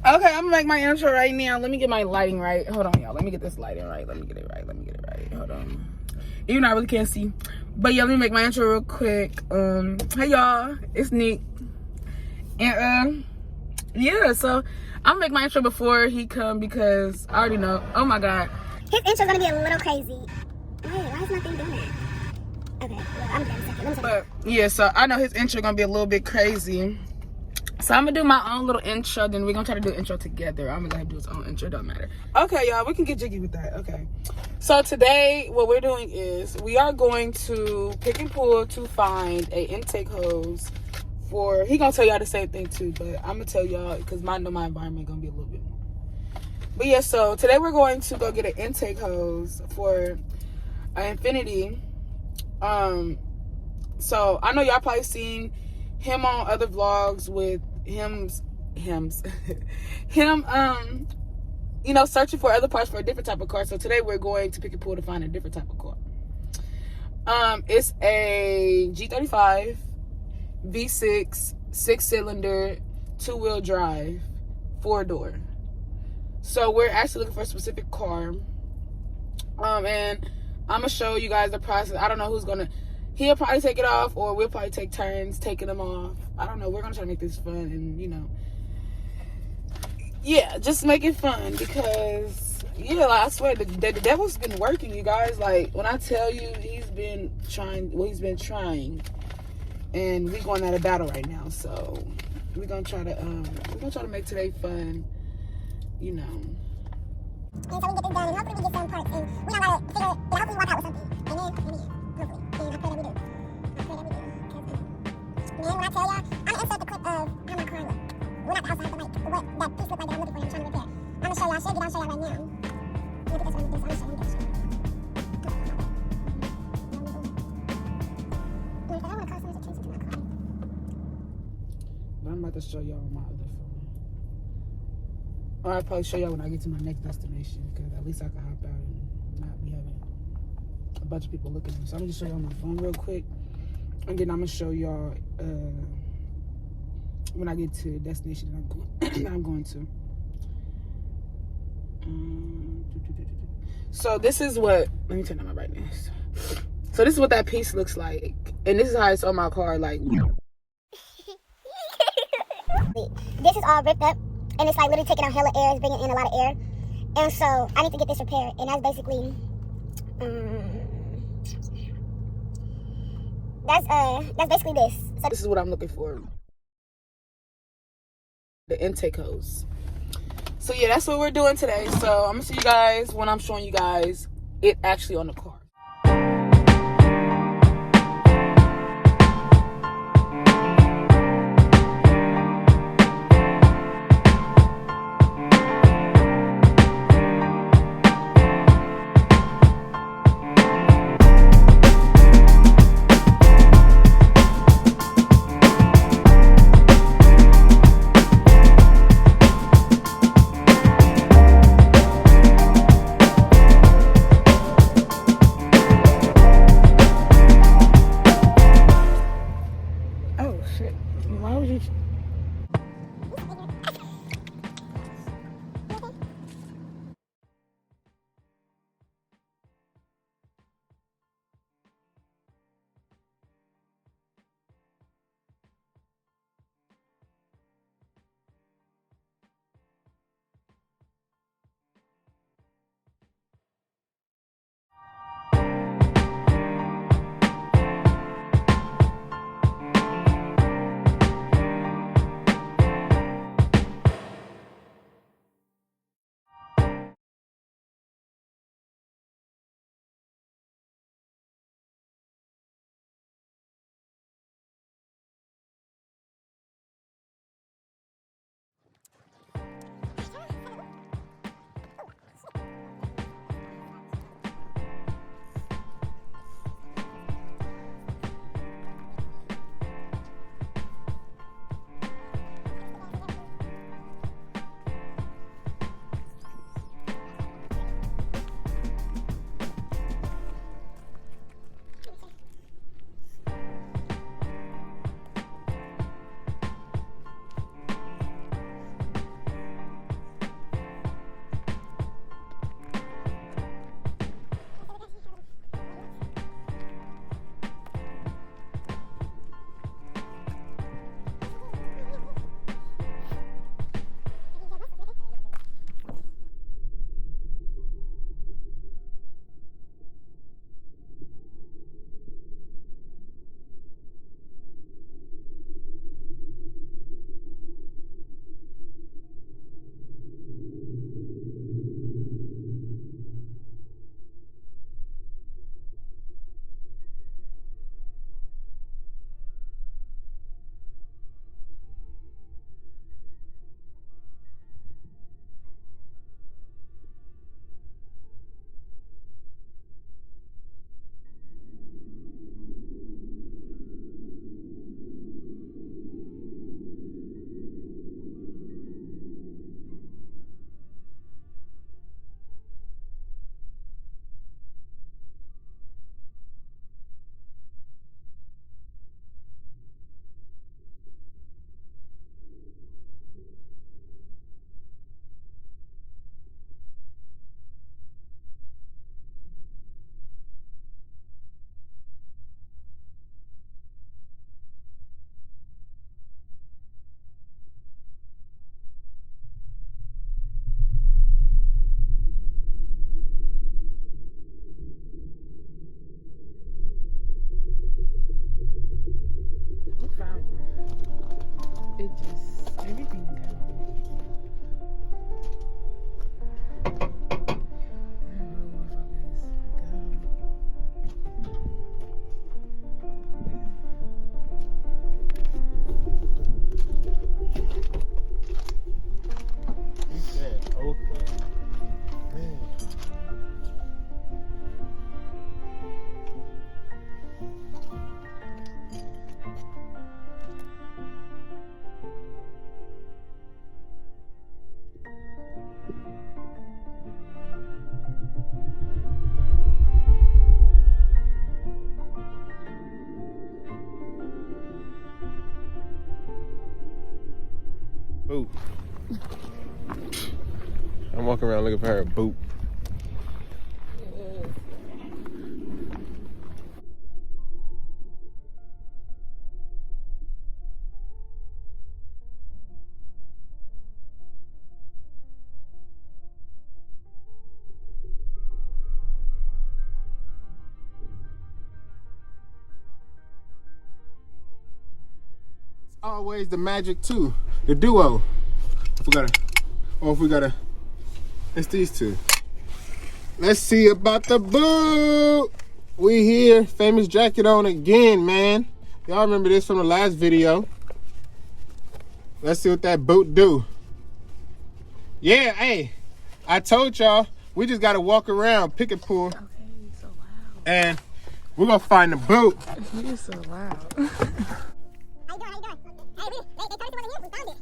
Okay, I'm gonna make my intro right now. Let me get my lighting right. Hold on, y'all. Let me get this lighting right. Let me get it right. Hold on. Even though I really can't see. But yeah, let me make my intro real quick. Hey y'all, it's Nick. And yeah, so I'm gonna make my intro before he come because I already know. Oh my god. His intro's gonna be a little crazy. Wait, why is my thing doing that? Okay, well, I'm gonna get a second. But yeah, so I know his intro gonna be a little bit crazy. So I'm gonna do my own little intro, then we're gonna try to do an intro together. I'm gonna let him do his own intro, don't matter. Okay, y'all, we can get jiggy with that. Okay. So today, what we're doing is we are going to pick and pull to find a intake hose for, he gonna tell y'all the same thing too, but I'm gonna tell y'all because I know my environment gonna be a little bit more. But yeah, so today we're going to go get an intake hose for an Infiniti. So I know y'all probably seen him on other vlogs with him you know, searching for other parts for a different type of car. So today we're going to pick and pull to find a different type of car. It's a G35 V6 6-cylinder 2-wheel drive 4-door. So we're actually looking for a specific car. And I'm gonna show you guys the process. I don't know who's gonna, he'll probably take it off or we'll probably take turns taking them off. I don't know. We're gonna try to make this fun and, you know, yeah, just make it fun because, yeah, like, I swear the devil's been working, you guys. Like, when I tell you he's been trying, and we're going at a battle right now. So we're gonna try to make today fun, you know. And so we get this done, and hopefully we get some parts, and we don't gotta figure it, and hopefully walk out with something. And then, hopefully, and I pray that we do. Man, when I tell y'all, I'm gonna insert the clip of how my car look. Well, not the outside, but like what that piece look like that I'm looking for and I'm trying to repair. I'm gonna show y'all, I'll show y'all right now. I think that's what I'm gonna do, so I'm gonna show you. I don't wanna call so much attention to my car. But I'm about to show y'all on my other phone. Or I'll probably show y'all when I get to my next destination because at least I can hop out and not be having a bunch of people looking at me. So I'm gonna just show y'all on my phone real quick. And then I'm gonna show y'all when I get to the destination that I'm going to. So this is what, let me turn on my brightness. So this is what that piece looks like. And this is how it's on my car, like. This is all ripped up, and it's like literally taking out hella air, it's bringing in a lot of air. And so I need to get this repaired, and that's basically, that's basically this. So this is what I'm looking for. The intake hose. So yeah, that's what we're doing today. So I'm gonna see you guys when I'm showing you guys it actually on the car. I'm walking around looking for her boot. Always the magic too. The duo. If we gotta, it's these two. Let's see about the boot. We here, famous jacket on again, man. Y'all remember this from the last video. Let's see what that boot do. Yeah, hey, I told y'all, we just gotta walk around, pick and pull. Okay, you so loud. And we're gonna find the boot. You're so loud. How you doing? Hey, they told us it wasn't here. We found it.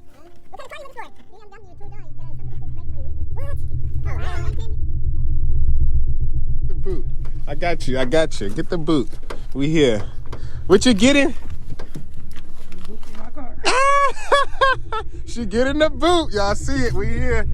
What kind of car you looking for? BMW, $2. Somebody just break my window. What? Oh, The boot. I got you. Get the boot. We here. What you getting? My car. She getting the boot. Y'all see it. We here.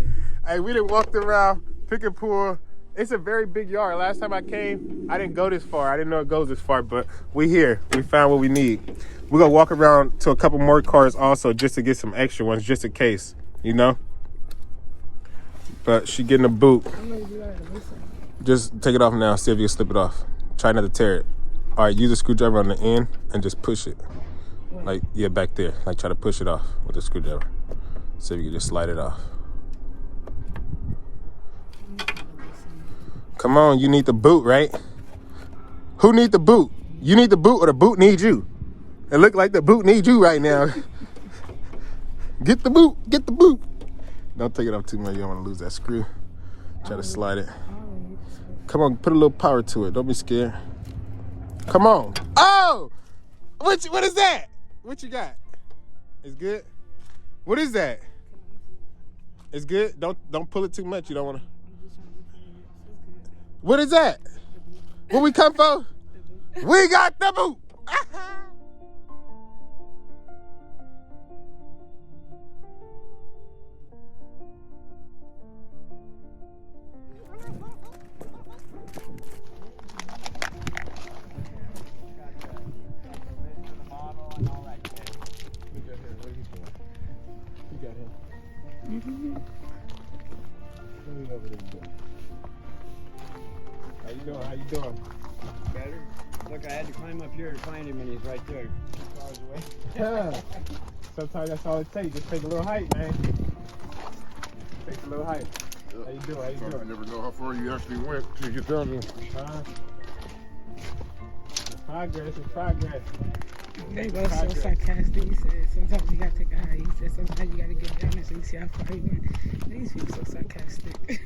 Hey, we done walked around, pick and pull. It's a very big yard. Last time I came, I didn't go this far. I didn't know it goes this far, but we here. We found what we need. We're gonna walk around to a couple more cars also just to get some extra ones, just in case, you know? But she getting a boot. Just take it off now. See if you can slip it off. Try not to tear it. All right, use a screwdriver on the end and just push it. Like, yeah, back there. Like, try to push it off with a screwdriver. See if you can just slide it off. Come on, you need the boot, right? Who need the boot? You need the boot or the boot needs you? It look like the boot needs you right now. Get the boot, get the boot. Don't take it off too much. You don't want to lose that screw. Try to slide it. Come on, put a little power to it. Don't be scared. Come on. Oh! What is that? What you got? It's good? What is that? It's good? Don't pull it too much. You don't want to. What is that? What we come for? We got the boot. How you doing? Better. Look, I had to climb up here to find him, and he's right there, 2 hours away. Yeah. Sometimes that's all it takes. Just take a little height, man. Take a little height. How you doing? How you doing? You never know how far you actually went till you found him. It's progress. They both so sarcastic. He said, sometimes you gotta take a high. He said, sometimes you gotta get down there so you see how far you went. These people so sarcastic.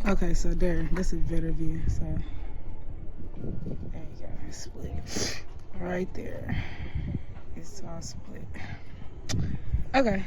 Okay, so there, this is better view. So there you go, it's split right there. It's all split. Okay.